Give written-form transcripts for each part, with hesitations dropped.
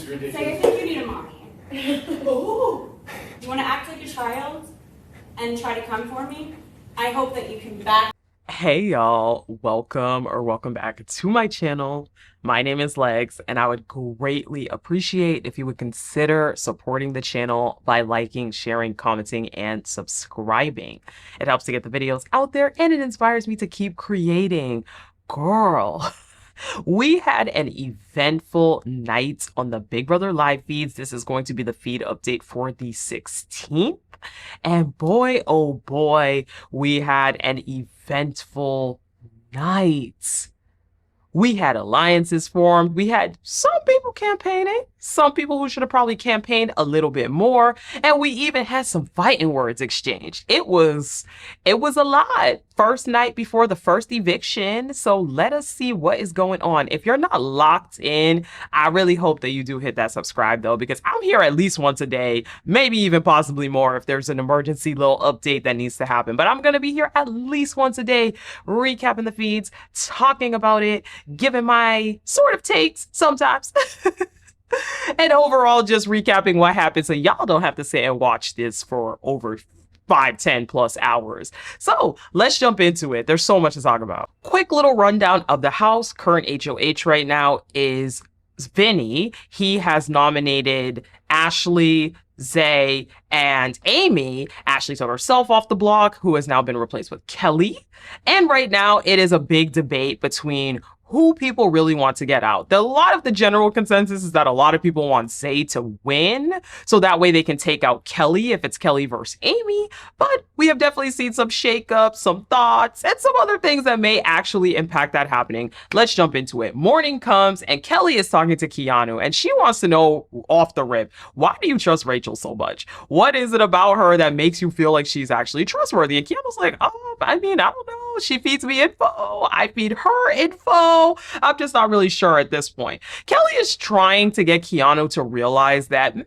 ridiculous. Say, I think you need a mommy. Oh. You want to act like a child and try to come for me? I hope that you can back. Hey y'all, welcome back to my channel. My name is Legs, and I would greatly appreciate if you would consider supporting the channel by liking, sharing, commenting, and subscribing. It helps to get the videos out there and it inspires me to keep creating. Girl, we had an eventful night on the Big Brother live feeds. This is going to be the feed update for the 16th. And boy, oh boy, we had an eventful night. We had alliances formed. We had some people campaigning, some people who should have probably campaigned a little bit more, and we even had some fighting words exchanged. It was a lot. First night before the first eviction, so let us see what is going on. If you're not locked in, I really hope that you do hit that subscribe though, because I'm here at least once a day, maybe even possibly more if there's an emergency little update that needs to happen. But I'm gonna be here at least once a day, recapping the feeds, talking about it, giving my sort of takes sometimes. And overall just recapping what happened so y'all don't have to sit and watch this for over 5-10+ hours. So let's jump into it. There's so much to talk about. Quick little rundown of the house. Current HOH right now is Vinny. He has nominated Ashley, Zay, and Amy. Ashley took herself off the block, who has now been replaced with Kelly. And right now it is a big debate between who people really want to get out. A lot of the general consensus is that a lot of people want Zay to win, so that way they can take out Kelly if it's Kelly versus Amy. But we have definitely seen some shakeups, some thoughts, and some other things that may actually impact that happening. Let's jump into it. Morning comes and Kelly is talking to Keanu, and she wants to know off the rip, why do you trust Rachel so much? What is it about her that makes you feel like she's actually trustworthy? And Keanu's like, oh, I mean, I don't know. She feeds me info. I feed her info. I'm just not really sure at this point. Kelly is trying to get Keanu to realize that maybe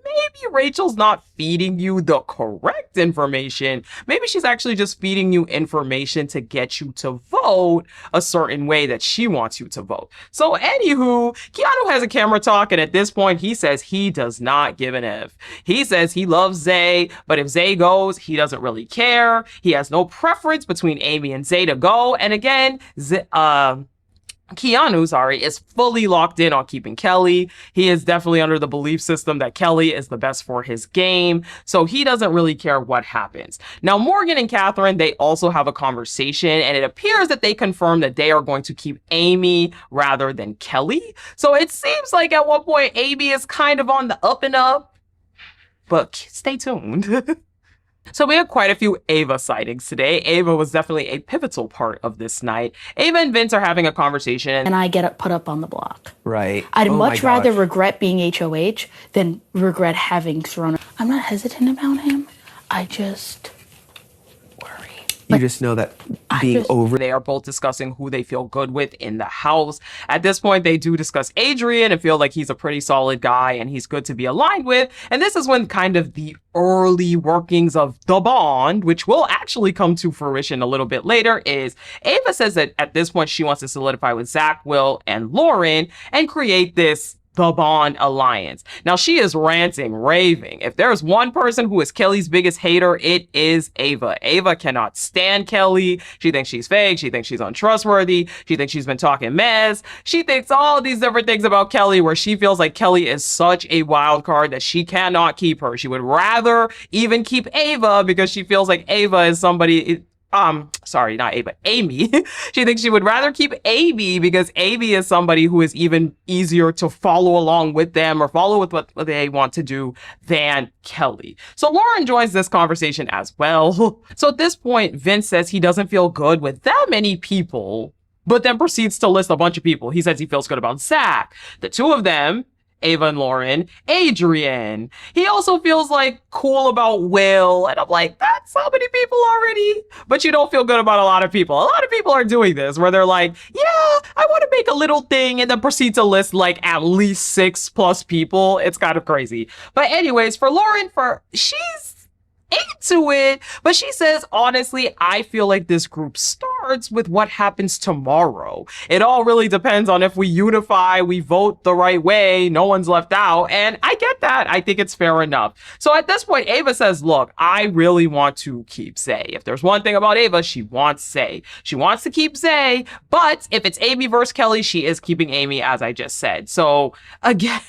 Rachel's not feeding you the correct information. Maybe she's actually just feeding you information to get you to vote a certain way that she wants you to vote. So anywho, Keanu has a camera talk, and at this point he says he does not give an F. He says he loves Zay, but if Zay goes, he doesn't really care. He has no preference between Amy and Zay to go. And again, Keanu, is fully locked in on keeping Kelly. He is definitely under the belief system that Kelly is the best for his game, so he doesn't really care what happens. Now, Morgan and Catherine, they also have a conversation, and it appears that they confirm that they are going to keep Amy rather than Kelly. So it seems like at one point, Amy is kind of on the up and up, but stay tuned. So we had quite a few Ava sightings today. Ava was definitely a pivotal part of this night. Ava and Vince are having a conversation. And I get put up on the block. Right. I'd much rather regret being HOH than regret having thrown. I'm not hesitant about him. I just worry. You just know that being over. They are both discussing who they feel good with in the house. At this point, they do discuss Adrian and feel like he's a pretty solid guy and he's good to be aligned with. And this is when kind of the early workings of the bond, which will actually come to fruition a little bit later, is Ava says that at this point she wants to solidify with Zach, Will, and Lauren and create this the Bond alliance. Now she is ranting, raving. If there's one person who is Kelly's biggest hater, it is Ava. Ava cannot stand Kelly. She thinks she's fake. She thinks she's untrustworthy. She thinks she's been talking mess. She thinks all these different things about Kelly, where she feels like Kelly is such a wild card that she cannot keep her. She would rather even keep Ava because she feels like Ava is somebody. Sorry, not Ava, Amy. She thinks she would rather keep Amy because Amy is somebody who is even easier to follow along with them or follow with what they want to do than Kelly. So Lauren joins this conversation as well. So at this point, Vince says he doesn't feel good with that many people, but then proceeds to list a bunch of people. He says he feels good about Zach, the two of them, Ava and Lauren, Adrian. He also feels like cool about Will. And I'm like, that's so many people already. But you don't feel good about a lot of people. A lot of people are doing this where they're like, yeah, I want to make a little thing and then proceed to list like at least 6+ people. It's kind of crazy. But anyways, for Lauren, she's into it, but she says, honestly, I feel like this group starts with what happens tomorrow. It all really depends on if we unify, we vote the right way, no one's left out, and I get that. I think it's fair enough. So at this point, Ava says, look, I really want to keep Zay. If there's one thing about Ava, she wants Zay. She wants to keep Zay, but if it's Amy versus Kelly, she is keeping Amy, as I just said. So again,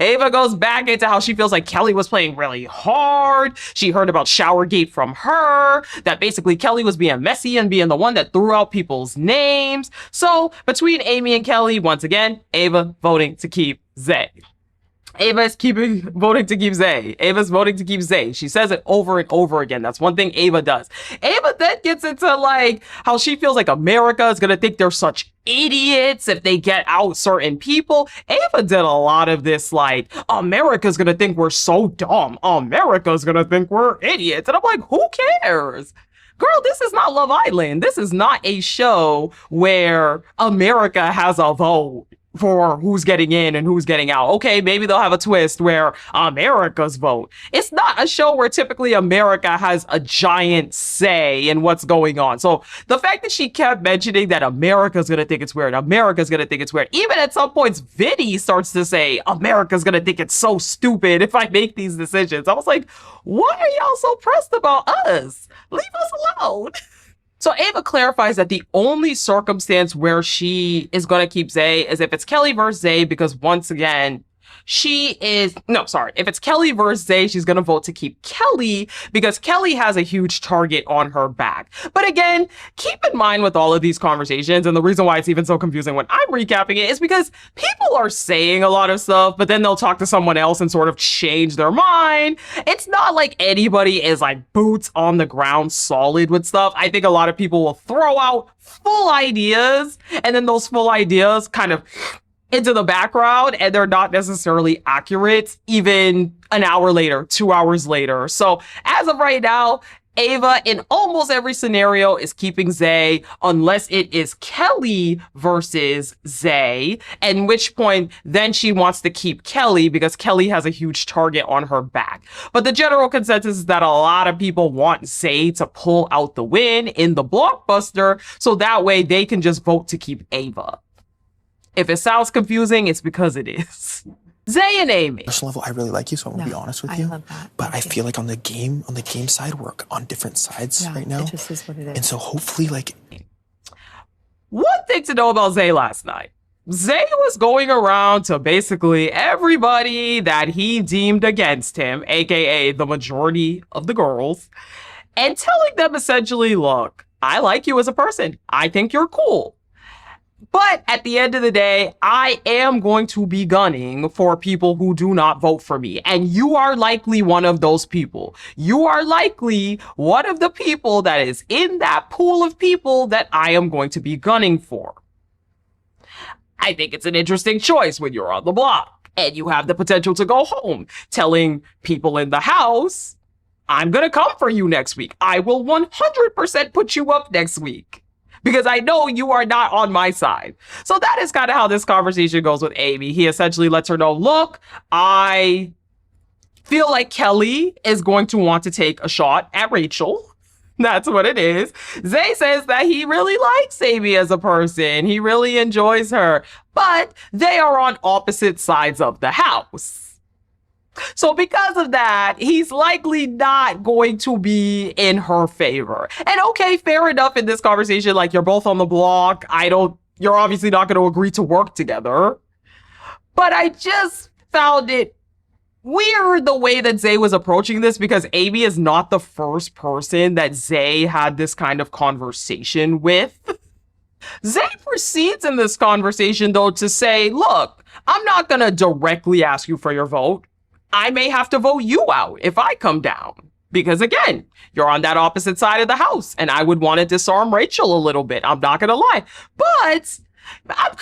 Ava goes back into how she feels like Kelly was playing really hard. She heard about Showergate from her, that basically Kelly was being messy and being the one that threw out people's names. So between Amy and Kelly, once again, Ava voting to keep Zay. Ava is voting to keep Zay. Ava's voting to keep Zay. She says it over and over again. That's one thing Ava does. Ava then gets into like how she feels like America is going to think they're such idiots if they get out certain people. Ava did a lot of this like, America's going to think we're so dumb. America's going to think we're idiots. And I'm like, who cares? Girl, this is not Love Island. This is not a show where America has a vote for who's getting in and who's getting out. Okay, maybe they'll have a twist where America's vote. It's not a show where typically America has a giant say in what's going on. So the fact that she kept mentioning that America's gonna think it's weird, America's gonna think it's weird. Even at some points, Vinny starts to say, America's gonna think it's so stupid if I make these decisions. I was like, why are y'all so pressed about us? Leave us alone. So Ava clarifies that the only circumstance where she is going to keep Zay is if it's Kelly versus Zay, because once again, if it's Kelly versus Zay, she's going to vote to keep Kelly because Kelly has a huge target on her back. But again, keep in mind with all of these conversations, and the reason why it's even so confusing when I'm recapping it is because people are saying a lot of stuff, but then they'll talk to someone else and sort of change their mind. It's not like anybody is like boots on the ground solid with stuff. I think a lot of people will throw out full ideas, and then those full ideas kind of into the background, and they're not necessarily accurate even an hour later, 2 hours later. So as of right now, Ava in almost every scenario is keeping Zay unless it is Kelly versus Zay, at which point then she wants to keep Kelly because Kelly has a huge target on her back. But the general consensus is that a lot of people want Zay to pull out the win in the blockbuster so that way they can just vote to keep Ava. If it sounds confusing, it's because it is. Zay and Amy. Personal level, I really like you, so I'm gonna be honest with you. I love that. But I feel like on the game side, we're on different sides right now. It just is what it is. And so hopefully, like, one thing to know about Zay last night. Zay was going around to basically everybody that he deemed against him, aka the majority of the girls, and telling them essentially, look, I like you as a person. I think you're cool. But at the end of the day, I am going to be gunning for people who do not vote for me. And you are likely one of those people. You are likely one of the people that is in that pool of people that I am going to be gunning for. I think it's an interesting choice when you're on the block and you have the potential to go home, telling people in the house, I'm going to come for you next week. I will 100% put you up next week, because I know you are not on my side. So that is kind of how this conversation goes with Amy. He essentially lets her know, look, I feel like Kelly is going to want to take a shot at Rachel. That's what it is. Zay says that he really likes Amy as a person. He really enjoys her. But they are on opposite sides of the house. So because of that, he's likely not going to be in her favor. And okay, fair enough in this conversation, like you're both on the block. You're obviously not going to agree to work together. But I just found it weird the way that Zay was approaching this, because Amy is not the first person that Zay had this kind of conversation with. Zay proceeds in this conversation, though, to say, look, I'm not going to directly ask you for your vote. I may have to vote you out if I come down. Because again, you're on that opposite side of the house, and I would want to disarm Rachel a little bit. I'm not going to lie. But I'm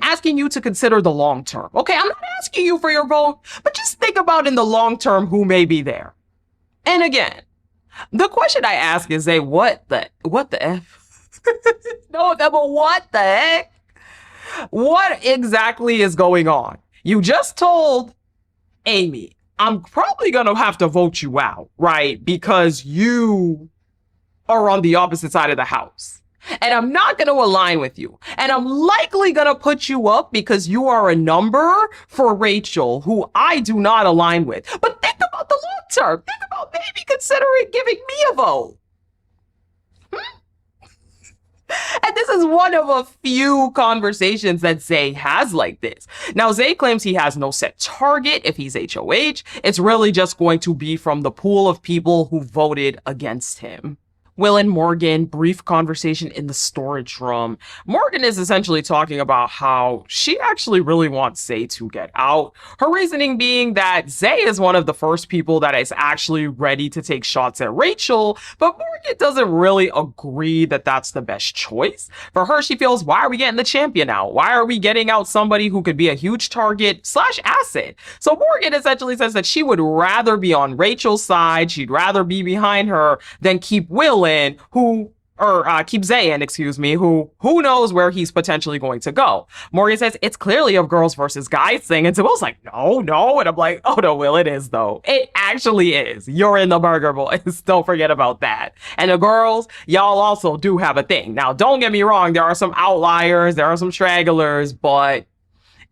asking you to consider the long term. Okay, I'm not asking you for your vote, but just think about in the long term who may be there. And again, the question I ask is, what the F? No, but what the heck? What exactly is going on? You just told Amy, I'm probably gonna have to vote you out, right? Because you are on the opposite side of the house. And I'm not going to align with you. And I'm likely going to put you up because you are a number for Rachel, who I do not align with. But think about the long term. Think about maybe considering giving me a vote. And this is one of a few conversations that Zay has like this. Now, Zay claims he has no set target if he's HOH. It's really just going to be from the pool of people who voted against him. Will and Morgan, brief conversation in the storage room. Morgan is essentially talking about how she actually really wants Zay to get out. Her reasoning being that Zay is one of the first people that is actually ready to take shots at Rachel, but Morgan doesn't really agree that that's the best choice. For her, she feels, why are we getting the champion out? Why are we getting out somebody who could be a huge target / asset? So Morgan essentially says that she would rather be on Rachel's side. She'd rather be behind her than keep Will in, keep Zay in, who knows where he's potentially going to go. Morgan says it's clearly a girls versus guys thing, and so Will's like, no, and I'm like, oh no, Will, it is though. It actually is. You're in the Burger Boys. Don't forget about that. And the girls, y'all also do have a thing. Now, don't get me wrong, there are some outliers, there are some stragglers, but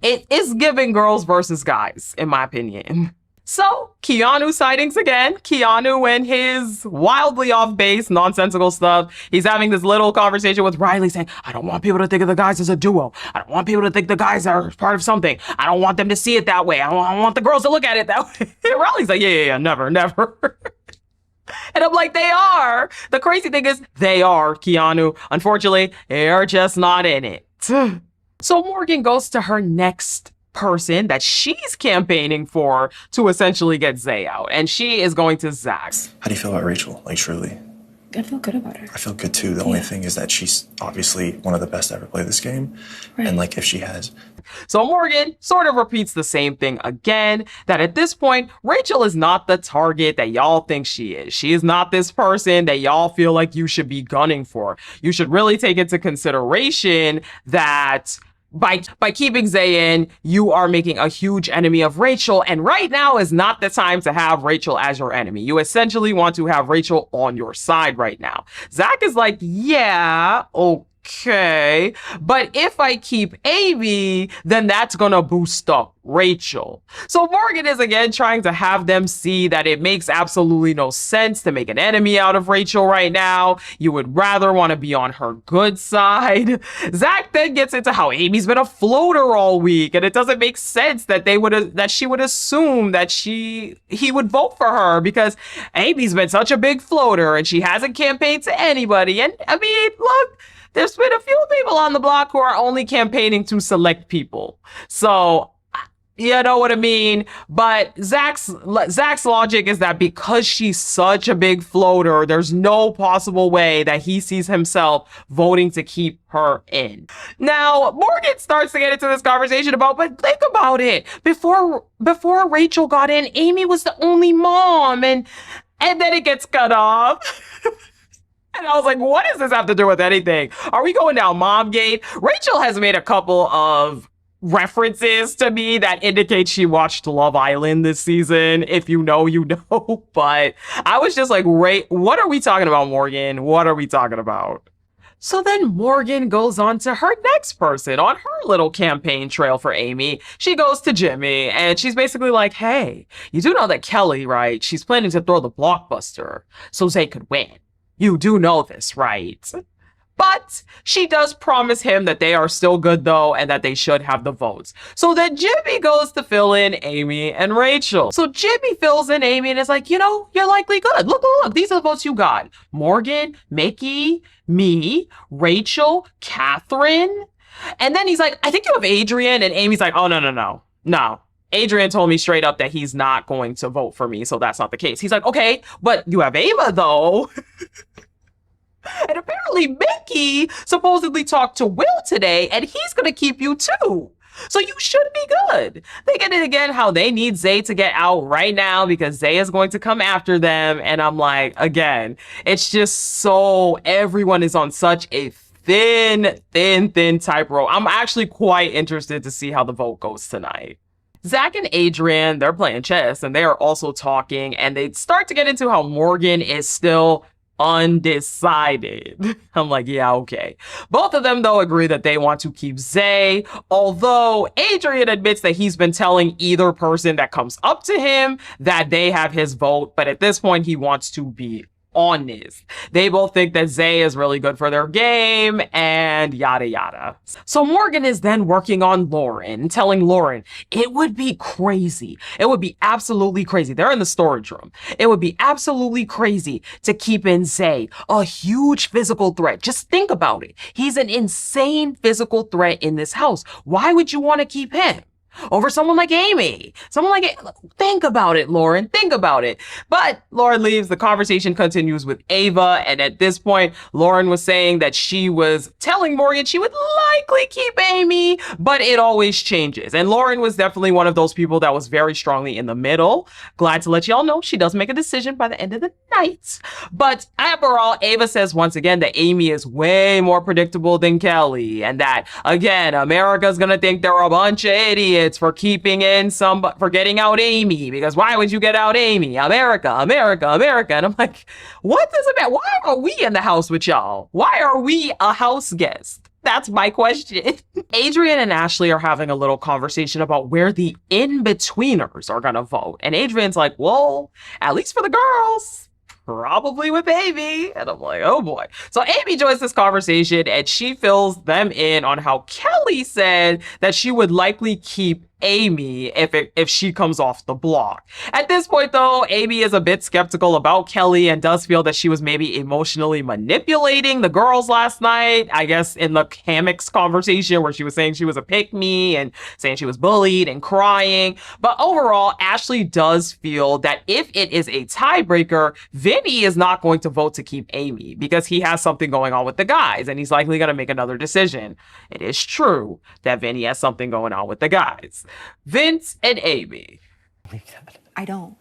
it is giving girls versus guys, in my opinion. So, Keanu sightings again. Keanu and his wildly off base, nonsensical stuff. He's having this little conversation with Reilly saying, I don't want people to think of the guys as a duo. I don't want people to think the guys are part of something. I don't want them to see it that way. I don't want the girls to look at it that way. And Reilly's like, yeah, never. And I'm like, they are. The crazy thing is, they are, Keanu. Unfortunately, they're just not in it. So Morgan goes to her next person that she's campaigning for to essentially get Zay out, and she is going to Zach. How do you feel about Rachel? Like, truly? I feel good about her. I feel good too. The only thing is that she's obviously one of the best to ever play this game. Right. And like, if she has. So Morgan sort of repeats the same thing again, that at this point, Rachel is not the target that y'all think she is. She is not this person that y'all feel like you should be gunning for. You should really take into consideration that by keeping Zay in, you are making a huge enemy of Rachel, and right now is not the time to have Rachel as your enemy. You essentially want to have Rachel on your side right now. Zach is like, yeah, okay, but if I keep Amy, then that's gonna boost up Rachel. So Morgan is again trying to have them see that it makes absolutely no sense to make an enemy out of Rachel right now. You would rather want to be on her good side. Zach then gets into how Amy's been a floater all week, and it doesn't make sense that she would assume that he would vote for her because Amy's been such a big floater and she hasn't campaigned to anybody. And I mean, look, there's been a few people on the block who are only campaigning to select people. So, you know what I mean? But Zach's logic is that because she's such a big floater, there's no possible way that he sees himself voting to keep her in. Now, Morgan starts to get into this conversation about, but think about it. Before Rachel got in, Amy was the only mom, and then it gets cut off. And I was like, what does this have to do with anything? Are we going down Momgate? Rachel has made a couple of references to me that indicate she watched Love Island this season. If you know, you know. But I was just like, what are we talking about, Morgan? What are we talking about? So then Morgan goes on to her next person on her little campaign trail for Amy. She goes to Jimmy, and she's basically like, hey, you do know that Kelly, right? She's planning to throw the blockbuster so Zay could win. You do know this, right? But she does promise him that they are still good, though, and that they should have the votes. So then Jimmy goes to fill in Amy and Rachel. So Jimmy fills in Amy and is like, you know, you're likely good. Look, these are the votes you got. Morgan, Mickey, me, Rachel, Catherine. And then he's like, I think you have Adrian. And Amy's like, oh, no. Adrian told me straight up that he's not going to vote for me, so that's not the case. He's like, okay, but you have Ava, though. And apparently Mickey supposedly talked to Will today, and he's going to keep you, too. So you should be good. They get it again how they need Zay to get out right now because Zay is going to come after them. And I'm like, again, it's just so everyone is on such a thin tightrope. I'm actually quite interested to see how the vote goes tonight. Zach and Adrian, they're playing chess and they are also talking, and they start to get into how Morgan is still undecided. I'm like, yeah, okay. Both of them, though, agree that they want to keep Zay, although Adrian admits that he's been telling either person that comes up to him that they have his vote, but at this point, he wants to be honest. They both think that Zay is really good for their game and yada yada. So Morgan is then working on Lauren, telling Lauren it would be crazy. It would be absolutely crazy. They're in the storage room. It would be absolutely crazy to keep in Zay, a huge physical threat. Just think about it. He's an insane physical threat in this house. Why would you want to keep him over someone like Amy? Think about it, Lauren. Think about it. But Lauren leaves. The conversation continues with Ava. And at this point, Lauren was saying that she was telling Morgan she would likely keep Amy, but it always changes. And Lauren was definitely one of those people that was very strongly in the middle. Glad to let y'all know she does make a decision by the end of the night. But overall, Ava says once again that Amy is way more predictable than Kelly. And that, again, America's gonna think they're a bunch of idiots for getting out Amy, because why would you get out Amy? America. And I'm like, what does it matter? Why are we in the house with y'all? Why are we a house guest? That's my question. Adrian and Ashley are having a little conversation about where the in-betweeners are gonna vote. And Adrian's like, well, at least for the girls, probably with Amy. And I'm like, oh boy. So Amy joins this conversation and she fills them in on how Kelly said that she would likely keep Amy if she comes off the block. At this point, though, Amy is a bit skeptical about Kelly and does feel that she was maybe emotionally manipulating the girls last night. I guess in the hammocks conversation where she was saying she was a pick-me and saying she was bullied and crying. But overall, Ashley does feel that if it is a tiebreaker, Vinny is not going to vote to keep Amy because he has something going on with the guys and he's likely going to make another decision. It is true that Vinny has something going on with the guys. Vince and Amy. I don't.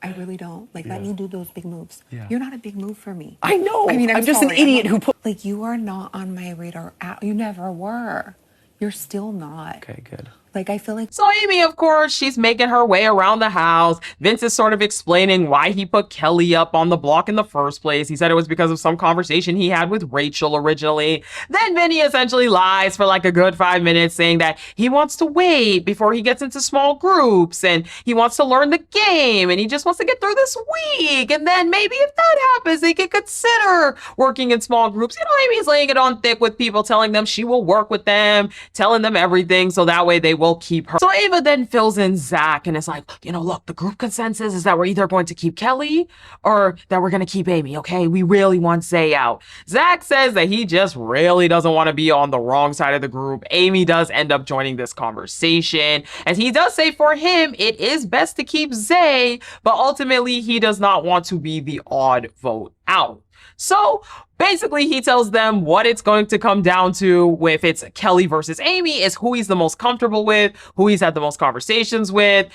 I really don't. Like, let me do those big moves. Yeah. You're not a big move for me. I know. I mean, I'm just an sorry. idiot who put. Like, you are not on my radar. You never were. You're still not. Okay, good. Like, I feel like. So Amy, of course, she's making her way around the house. Vince is sort of explaining why he put Kelly up on the block in the first place. He said it was because of some conversation he had with Rachel originally. Then Vinny essentially lies for like a good 5 minutes, saying that he wants to wait before he gets into small groups and he wants to learn the game and he just wants to get through this week. And then maybe if that happens, they could consider working in small groups. You know, Amy's laying it on thick with people, telling them she will work with them, telling them everything so that way they will keep her. So Ava then fills in Zach and is like, you know, look, the group consensus is that we're either going to keep Kelly or that we're going to keep Amy, okay? We really want Zay out. Zach says that he just really doesn't want to be on the wrong side of the group. Amy does end up joining this conversation, and he does say for him, it is best to keep Zay, but ultimately he does not want to be the odd vote out. So basically, he tells them what it's going to come down to if it's Kelly versus Amy is who he's the most comfortable with, who he's had the most conversations with.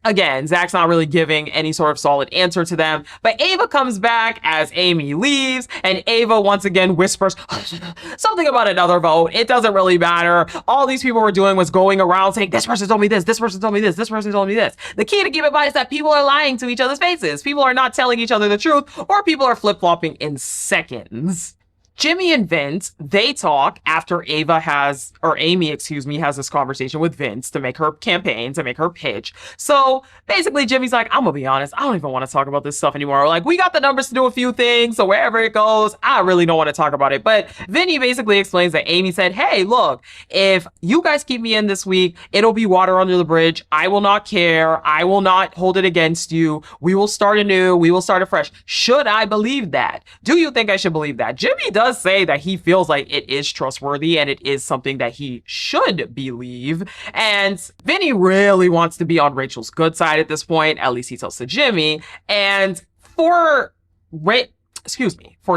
Again, Zach's not really giving any sort of solid answer to them, but Ava comes back as Amy leaves, and Ava once again whispers something about another vote. It doesn't really matter. All these people were doing was going around saying, this person told me this person told me this person told me this. The key to keep in mind is that people are lying to each other's faces. People are not telling each other the truth, or people are flip-flopping in seconds. Jimmy and Vince, they talk after Amy, has this conversation with Vince to make her campaign, to make her pitch. So basically Jimmy's like, I'm gonna be honest, I don't even want to talk about this stuff anymore. Like, we got the numbers to do a few things, so wherever it goes, I really don't want to talk about it. But Vinny basically explains that Amy said, hey, look, if you guys keep me in this week, it'll be water under the bridge. I will not care. I will not hold it against you. We will start anew. We will start afresh. Should I believe that? Do you think I should believe that? Jimmy does say that he feels like it is trustworthy and it is something that he should believe. And Vinny really wants to be on Rachel's good side at this point. At least he tells to Jimmy. And for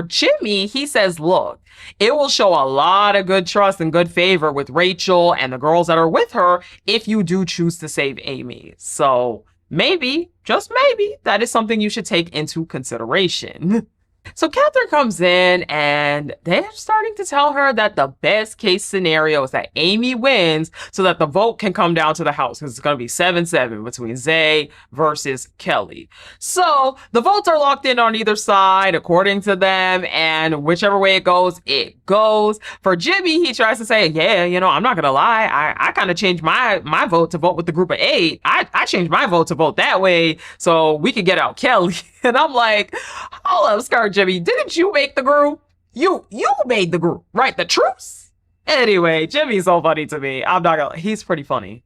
Jimmy, he says, look, it will show a lot of good trust and good favor with Rachel and the girls that are with her if you do choose to save Amy. So maybe, just maybe, that is something you should take into consideration. So Catherine comes in and they're starting to tell her that the best case scenario is that Amy wins so that the vote can come down to the house because it's going to be 7-7 between Zay versus Kelly. So the votes are locked in on either side according to them, and whichever way it goes, it goes. For Jimmy, he tries to say, yeah, I'm not going to lie. I kind of changed my vote to vote with the group of 8. I changed my vote to vote that way so we could get out Kelly. And I'm like, hold up, Scar Jimmy, didn't you make the group? You made the group, right? The truce? Anyway, Jimmy's so funny to me. I'm not gonna, he's pretty funny.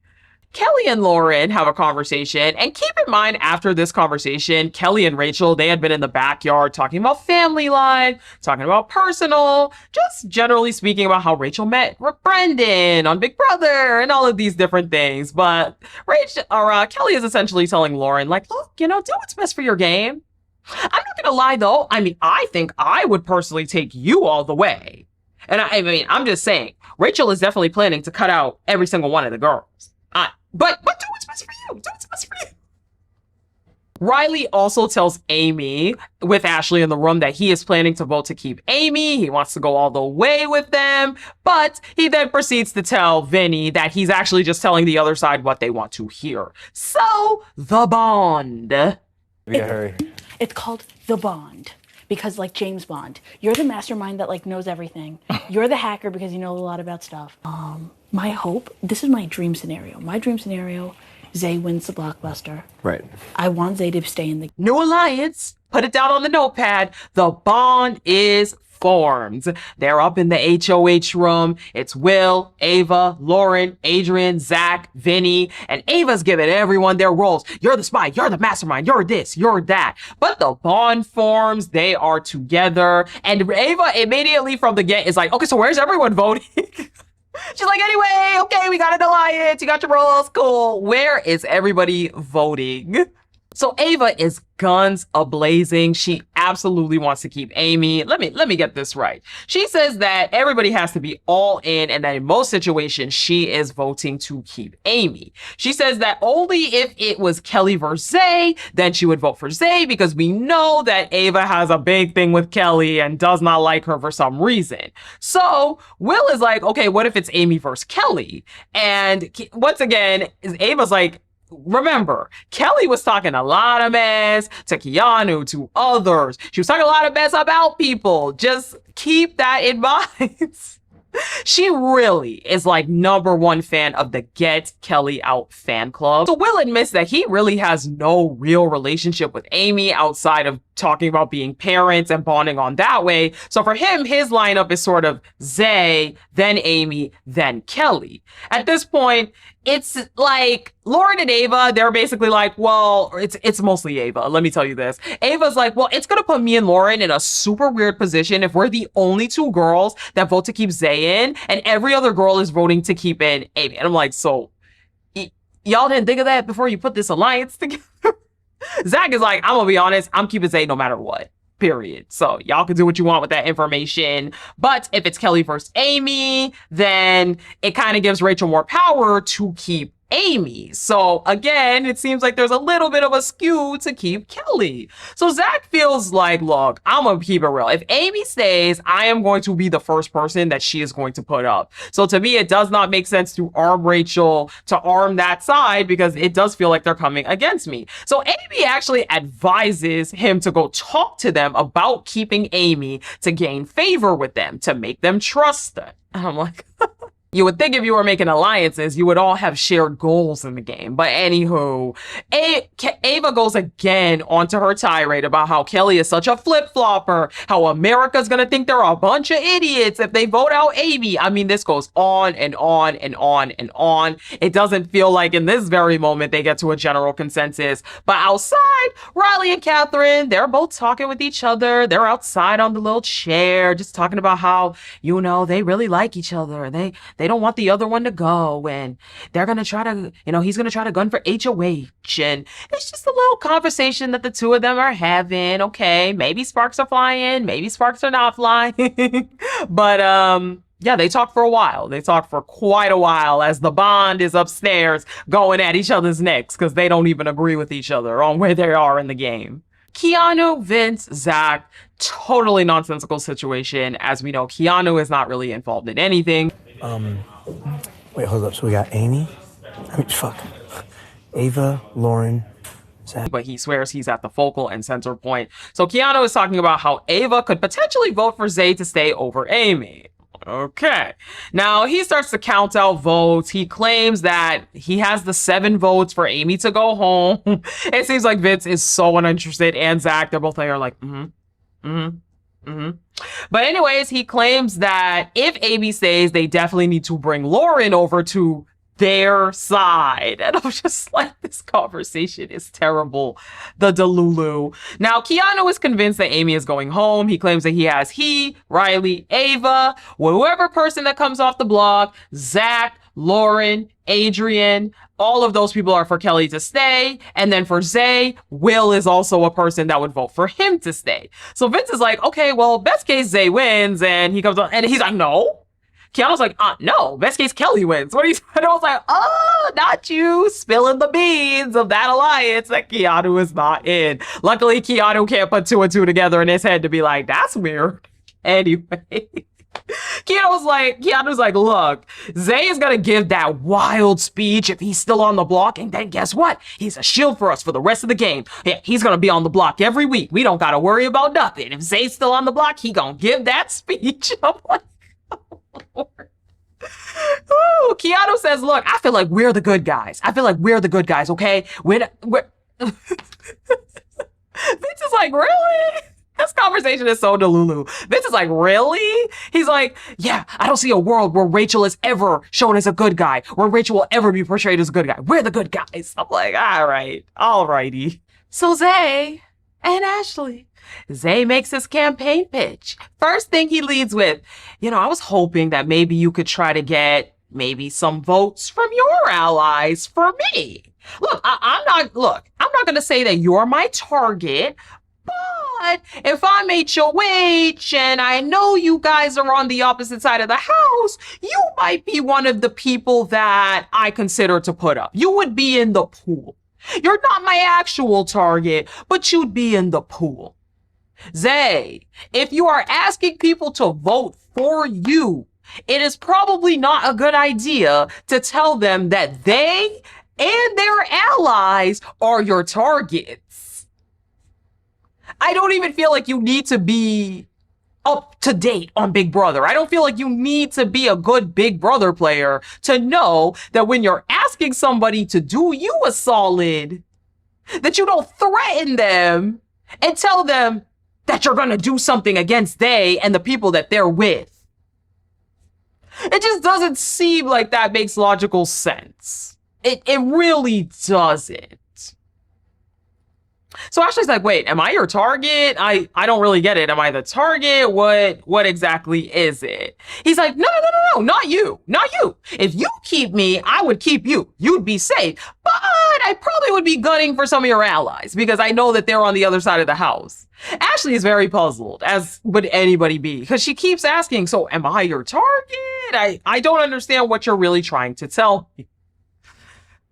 Kelly and Lauren have a conversation, and keep in mind after this conversation, Kelly and Rachel, they had been in the backyard talking about family life, talking about personal, just generally speaking about how Rachel met Brendan on Big Brother and all of these different things. But Kelly is essentially telling Lauren, like, look, do what's best for your game. I'm not gonna lie though. I mean, I think I would personally take you all the way. And I'm just saying, Rachel is definitely planning to cut out every single one of the girls. But do what's best for you. Do what's best for you. Reilly also tells Amy, with Ashley in the room, that he is planning to vote to keep Amy. He wants to go all the way with them. But he then proceeds to tell Vinny that he's actually just telling the other side what they want to hear. So, the bond. Hurry. It's called The Bond because, like James Bond, you're the mastermind that, like, knows everything. You're the hacker because you know a lot about stuff. My hope, this is my dream scenario. My dream scenario, Zay wins the blockbuster. Right. I want Zay to stay in the... New alliance. Put it down on the notepad. The bond is formed. They're up in the HOH room. It's Will, Ava, Lauren, Adrian, Zach, Vinny, and Ava's giving everyone their roles. You're the spy, you're the mastermind, you're this, you're that. But the bond forms, they are together. And Ava immediately from the get is like, okay, so where's everyone voting? She's like, anyway, okay, we got an alliance, you got your roles, cool. Where is everybody voting? So Ava is guns a-blazing. She absolutely wants to keep Amy. Let me get this right. She says that everybody has to be all in and that in most situations, she is voting to keep Amy. She says that only if it was Kelly versus Zay, then she would vote for Zay because we know that Ava has a big thing with Kelly and does not like her for some reason. So Will is like, okay, what if it's Amy versus Kelly? And once again, Ava's like, remember, Kelly was talking a lot of mess to Keanu, to others. She was talking a lot of mess about people. Just keep that in mind. She really is like #1 fan of the Get Kelly Out fan club. So Will admits that he really has no real relationship with Amy outside of talking about being parents and bonding on that way. So for him, his lineup is sort of Zay, then Amy, then Kelly. At this point, it's like Lauren and Ava, they're basically like, well, it's mostly Ava. Let me tell you this. Ava's like, well, it's going to put me and Lauren in a super weird position if we're the only 2 girls that vote to keep Zay in and every other girl is voting to keep in Amy. And I'm like, so y'all didn't think of that before you put this alliance together? Zach is like, I'm going to be honest, I'm keeping Zay no matter what. Period. So y'all can do what you want with that information. But if it's Kelly versus Amy, then it kind of gives Rachel more power to keep Amy. So again, it seems like there's a little bit of a skew to keep Kelly. So Zach feels like, look, I'm gonna keep it real. If Amy stays, I am going to be the first person that she is going to put up. So to me, it does not make sense to arm Rachel, to arm that side, because it does feel like they're coming against me. So Amy actually advises him to go talk to them about keeping Amy to gain favor with them, to make them trust her. And I'm like, you would think if you were making alliances, you would all have shared goals in the game. But anywho, Ava goes again onto her tirade about how Kelly is such a flip-flopper, how America's gonna think they're a bunch of idiots if they vote out Amy. I mean, this goes on and on and on and on. It doesn't feel like in this very moment they get to a general consensus. But outside, Reilly and Catherine, they're both talking with each other. They're outside on the little chair, just talking about how, you know, they really like each other. They don't want the other one to go, and they're going to try to, you know, he's going to try to gun for HOH. And it's just a little conversation that the two of them are having. Okay, maybe sparks are flying, maybe sparks are not flying. But, yeah, they talk for a while. They talk for quite a while as the bond is upstairs going at each other's necks because they don't even agree with each other on where they are in the game. Keanu, Vince, Zach, totally nonsensical situation. As we know, Keanu is not really involved in anything. Wait, hold up. So we got Amy. Ava, Lauren, Zach. But he swears he's at the focal and center point. So Keanu is talking about how Ava could potentially vote for Zay to stay over Amy. Okay. Now he starts to count out votes. He claims that he has the 7 votes for Amy to go home. It seems like Vince is so uninterested, and Zach, they're both there like, But anyways, he claims that if Amy stays, they definitely need to bring Lauren over to their side. And I'm just like, this conversation is terrible. The Delulu. Now, Keanu is convinced that Amy is going home. He claims that he has Reilly, Ava, whoever person that comes off the block, Zach, Lauren, Adrian, all of those people are for Kelly to stay. And then for Zay, Will is also a person that would vote for him to stay. So Vince is like, okay, well, best case Zay wins. And he comes on and he's like, no. Keanu's like, no, best case Kelly wins. What are you? And I was like, oh, not you spilling the beans of that alliance that Keanu is not in. Luckily, Keanu can't put 2 and 2 together in his head to be like, that's weird. Anyway, Keanu's like, look, Zay is gonna give that wild speech if he's still on the block, and then guess what? He's a shield for us for the rest of the game. Yeah, he's gonna be on the block every week. We don't gotta worry about nothing. If Zay's still on the block, he gonna give that speech. I'm like, Ooh, Keanu says, look, I feel like we're the good guys. Okay? We're Vince is like, really? This conversation is so delulu. Vince is like, really? He's like, yeah, I don't see a world where Rachel is ever shown as a good guy, where Rachel will ever be portrayed as a good guy. We're the good guys. I'm like, all right, alrighty. So Zay and Ashley. Zay makes his campaign pitch. First thing he leads with, I was hoping that maybe you could try to get maybe some votes from your allies for me. Look, I'm not going to say that you're my target, but if I'm HOH and I know you guys are on the opposite side of the house, you might be one of the people that I consider to put up. You would be in the pool. You're not my actual target, but you'd be in the pool. Zay, if you are asking people to vote for you, it is probably not a good idea to tell them that they and their allies are your targets. I don't even feel like you need to be up to date on Big Brother. I don't feel like you need to be a good Big Brother player to know that when you're asking somebody to do you a solid, that you don't threaten them and tell them that you're going to do something against they and the people that they're with. It just doesn't seem like that makes logical sense. It really doesn't. So Ashley's like, wait, am I your target? I don't really get it. Am I the target? What exactly is it? He's like, no, not you. If you keep me, I would keep you. You'd be safe. But I probably would be gunning for some of your allies because I know that they're on the other side of the house. Ashley is very puzzled, as would anybody be, because she keeps asking, so am I your target? I don't understand what you're really trying to tell me.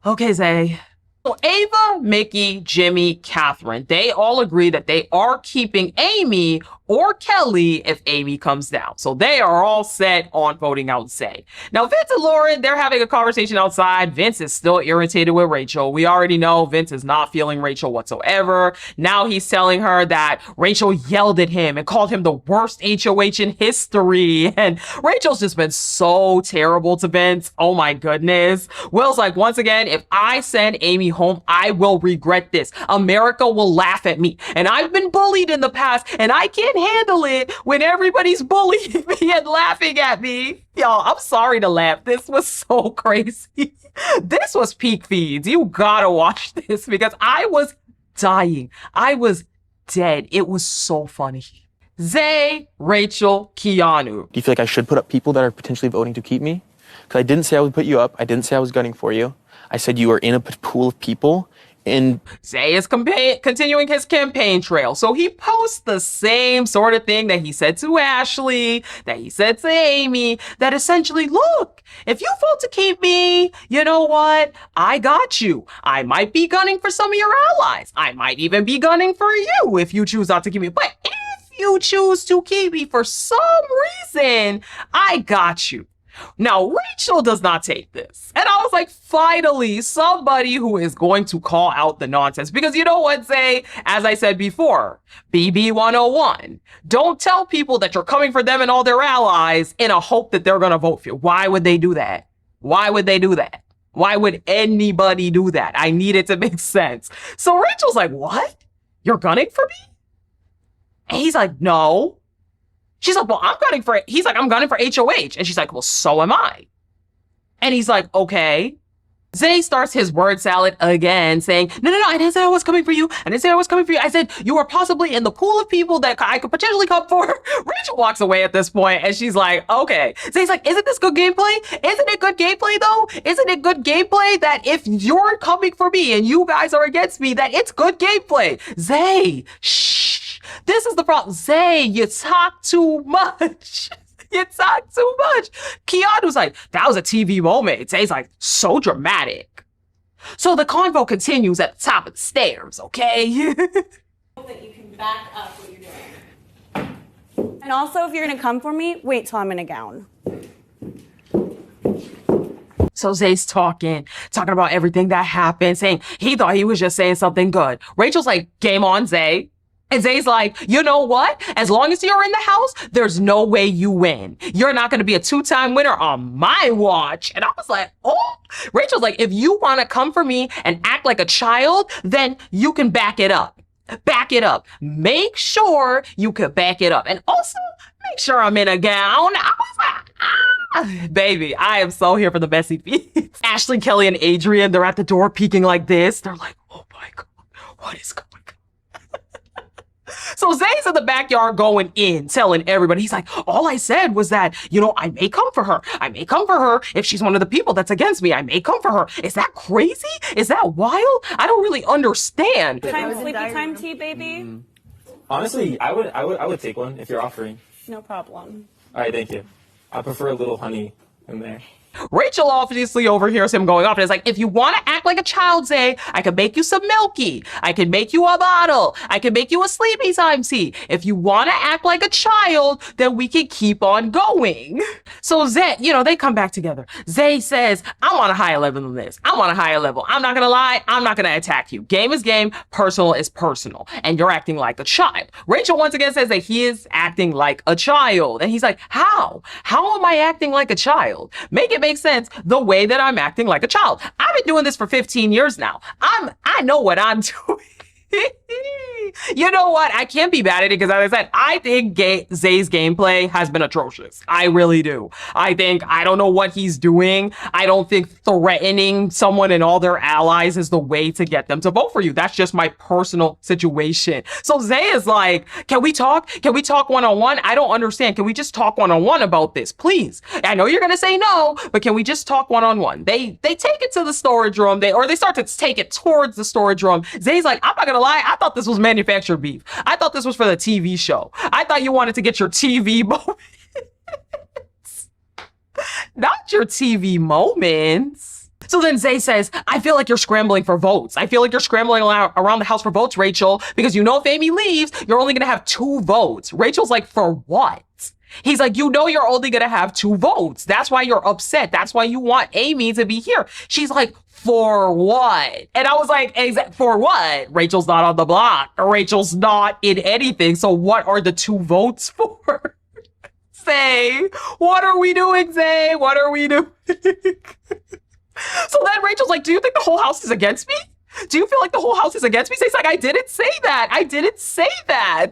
Okay, Zay. So Ava, Mickey, Jimmy, Catherine, they all agree that they are keeping Amy or Kelly if Amy comes down. So they are all set on voting out Zay. Now, Vince and Lauren, they're having a conversation outside. Vince is still irritated with Rachel. We already know Vince is not feeling Rachel whatsoever. Now he's telling her that Rachel yelled at him and called him the worst HOH in history. And Rachel's just been so terrible to Vince. Oh my goodness. Will's like, once again, if I send Amy home, I will regret this. America will laugh at me. And I've been bullied in the past, and I can't handle it when everybody's bullying me and laughing at me. Y'all, I'm sorry to laugh. This was so crazy. This was peak feeds. You gotta watch this because I was dying. I was dead. It was so funny. Zay, Rachel, Keanu. Do you feel like I should put up people that are potentially voting to keep me? Because I didn't say I would put you up. I didn't say I was gunning for you. I said you are in a pool of people, And Zay is continuing his campaign trail. So he posts the same sort of thing that he said to Ashley, that he said to Amy, that essentially, look, if you vote to keep me, you know what? I got you. I might be gunning for some of your allies. I might even be gunning for you if you choose not to keep me. But if you choose to keep me for some reason, I got you. Now, Rachel does not take this. And I was like, finally, somebody who is going to call out the nonsense. Because you know what, Zay? As I said before, BB 101. Don't tell people that you're coming for them and all their allies in a hope that they're going to vote for you. Why would they do that? Why would they do that? Why would anybody do that? I need it to make sense. So Rachel's like, what? You're gunning for me? And he's like, no. She's like, well, he's like, I'm gunning for HOH. And she's like, well, so am I. And he's like, okay. Zay starts his word salad again, saying, no, I didn't say I was coming for you. I didn't say I was coming for you. I said, you are possibly in the pool of people that I could potentially come for. Rachel walks away at this point, and she's like, okay. Zay's like, isn't this good gameplay? Isn't it good gameplay, though? Isn't it good gameplay that if you're coming for me and you guys are against me, that it's good gameplay? Zay, shh. This is the problem. Zay, you talk too much. You talk too much. Keanu's like, that was a TV moment. Zay's like, so dramatic. So the convo continues at the top of the stairs, okay? That you can back up what you're doing. And also, if you're gonna come for me, wait till I'm in a gown. So Zay's talking about everything that happened, saying he thought he was just saying something good. Rachel's like, game on, Zay. And Zay's like, you know what? As long as you're in the house, there's no way you win. You're not going to be a 2-time winner on my watch. And I was like, oh. Rachel's like, if you want to come for me and act like a child, then you can back it up. Back it up. Make sure you could back it up. And also, make sure I'm in a gown. I was like, baby, I am so here for the messy beats. Ashley, Kelly, and Adrian, they're at the door peeking like this. They're like, oh my God, what is going on? So Zay's in the backyard going in, telling everybody. He's like, all I said was that, you know, I may come for her. I may come for her if she's one of the people that's against me. I may come for her. Is that crazy? Is that wild? I don't really understand. Sleepy time tea, baby? honestly, I would take one if you're offering. No problem. All right, thank you. I prefer a little honey in there. Rachel obviously overhears him going off and is like, if you want to act like a child, Zay, I can make you some milky. I can make you a bottle. I can make you a sleepy time tea. If you want to act like a child, then we can keep on going. So Zay, you know, they come back together. Zay says, I'm on a higher level than this. I'm on a higher level. I'm not going to lie. I'm not going to attack you. Game is game. Personal is personal. And you're acting like a child. Rachel once again says that he is acting like a child. And he's like, how? How am I acting like a child? Make it make sense the way that I'm acting like a child. I've been doing this for 15 years now. I know what I'm doing. You know what? I can't be mad at it because, as I said, I think Zay's gameplay has been atrocious. I really do. I don't know what he's doing. I don't think threatening someone and all their allies is the way to get them to vote for you. That's just my personal situation. So Zay is like, can we talk? Can we talk one-on-one? I don't understand. Can we just talk one-on-one about this, please? I know you're going to say no, but can we just talk one-on-one? They take it to the storage room. They start to take it towards the storage room. Zay's like, I'm not going to lie. I thought this was manufactured beef. I thought this was for the TV show. I thought you wanted to get your TV moments. Not your TV moments. So then Zay says, I feel like you're scrambling for votes. I feel like you're scrambling around the house for votes, Rachel, because you know if Amy leaves, you're only going to have 2 votes. Rachel's like, for what? He's like, you know, you're only going to have 2 votes. That's why you're upset. That's why you want Amy to be here. She's like, for what? And I was like, for what? Rachel's not on the block. Rachel's not in anything. So what are the 2 votes for? Zay, what are we doing, Zay? What are we doing? So then Rachel's like, do you think the whole house is against me? Do you feel like the whole house is against me? Zay's like, I didn't say that. I didn't say that.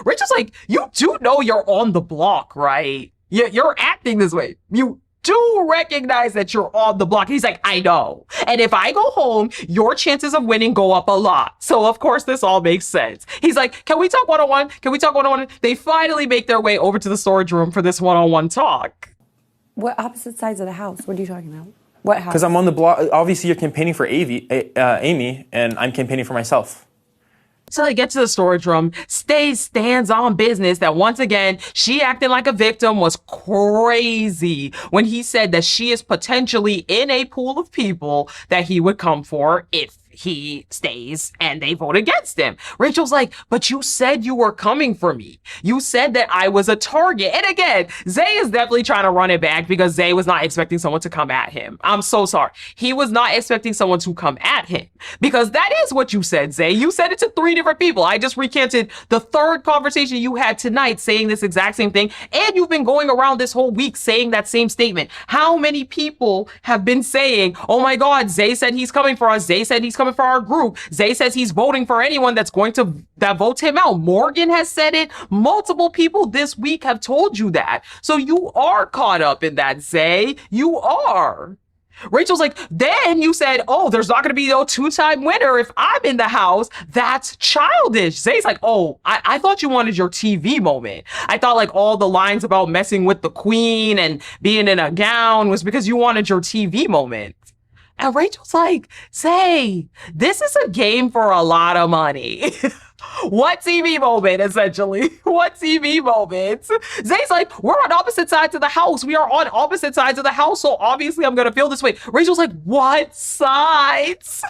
Rachel's like, you do know you're on the block, right? You're acting this way. You do recognize that you're on the block. He's like, I know. And if I go home, your chances of winning go up a lot. So of course this all makes sense. He's like, can we talk one-on-one? Can we talk one-on-one? They finally make their way over to the storage room for this one-on-one talk. What opposite sides of the house? What are you talking about? What house? Because I'm on the block. Obviously, you're campaigning for Amy, and I'm campaigning for myself. So they get to the storage room. Stands on business that once again, she acting like a victim was crazy when he said that she is potentially in a pool of people that he would come for if he stays and they vote against him. Rachel's like, but you said you were coming for me. You said that I was a target. And again, Zay is definitely trying to run it back because Zay was not expecting someone to come at him. I'm so sorry. He was not expecting someone to come at him because that is what you said, Zay. You said it to 3 different people. I just recanted the 3rd conversation you had tonight saying this exact same thing. And you've been going around this whole week saying that same statement. How many people have been saying, oh my God, Zay said he's coming for us. Zay said he's coming for our group. Zay says he's voting for anyone that votes him out. Morgan has said it. Multiple people this week have told you that. So you are caught up in that, Zay. You are. Rachel's like, then you said, oh, there's not going to be no 2-time winner if I'm in the house. That's childish. Zay's like, oh, I thought you wanted your TV moment. I thought like all the lines about messing with the queen and being in a gown was because you wanted your TV moment. And Rachel's like, Zay, this is a game for a lot of money. What TV moment, essentially? What TV moment? Zay's like, we're on opposite sides of the house. We are on opposite sides of the house, so obviously I'm going to feel this way. Rachel's like, what sides?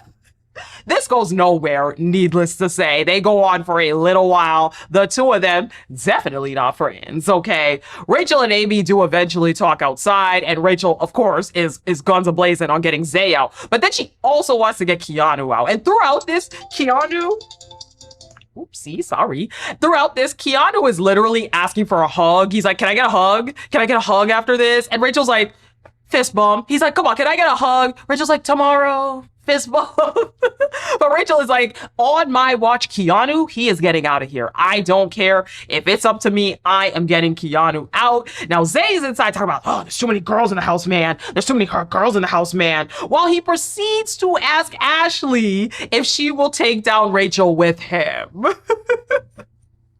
This goes nowhere, needless to say. They go on for a little while. The two of them, definitely not friends, okay? Rachel and Amy do eventually talk outside, and Rachel, of course, is guns a-blazing on getting Zay out. But then she also wants to get Keanu out. And throughout this, oopsie, sorry. Throughout this, Keanu is literally asking for a hug. He's like, can I get a hug? Can I get a hug after this? And Rachel's like, fist bump. He's like, come on, can I get a hug? Rachel's like, tomorrow. Fist bump. But Rachel is like, on my watch, Keanu, he is getting out of here. I don't care. If it's up to me, I am getting Keanu out. Now, Zay's inside talking about, oh, there's too many girls in the house, man. There's too many girls in the house, man. While he proceeds to ask Ashley if she will take down Rachel with him.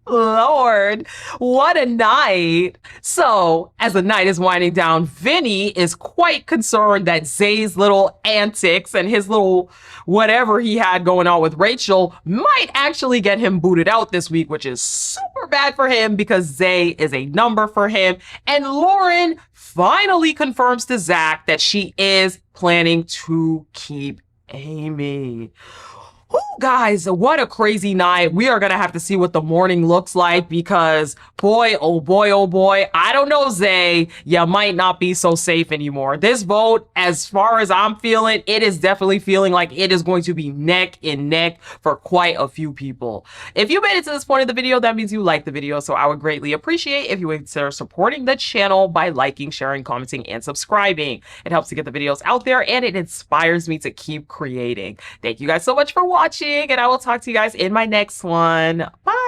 Lord, what a night. So, as the night is winding down, Vinny is quite concerned that Zay's little antics and his little whatever he had going on with Rachel might actually get him booted out this week, which is super bad for him because Zay is a number for him. And Lauren finally confirms to Zach that she is planning to keep Amy. Ooh, guys, what a crazy night. We are going to have to see what the morning looks like because boy, oh boy, I don't know, Zay, you might not be so safe anymore. This vote, as far as I'm feeling, it is definitely feeling like it is going to be neck and neck for quite a few people. If you made it to this point of the video, that means you liked the video. So I would greatly appreciate if you would consider supporting the channel by liking, sharing, commenting, and subscribing. It helps to get the videos out there and it inspires me to keep creating. Thank you guys so much for watching and I will talk to you guys in my next one. Bye.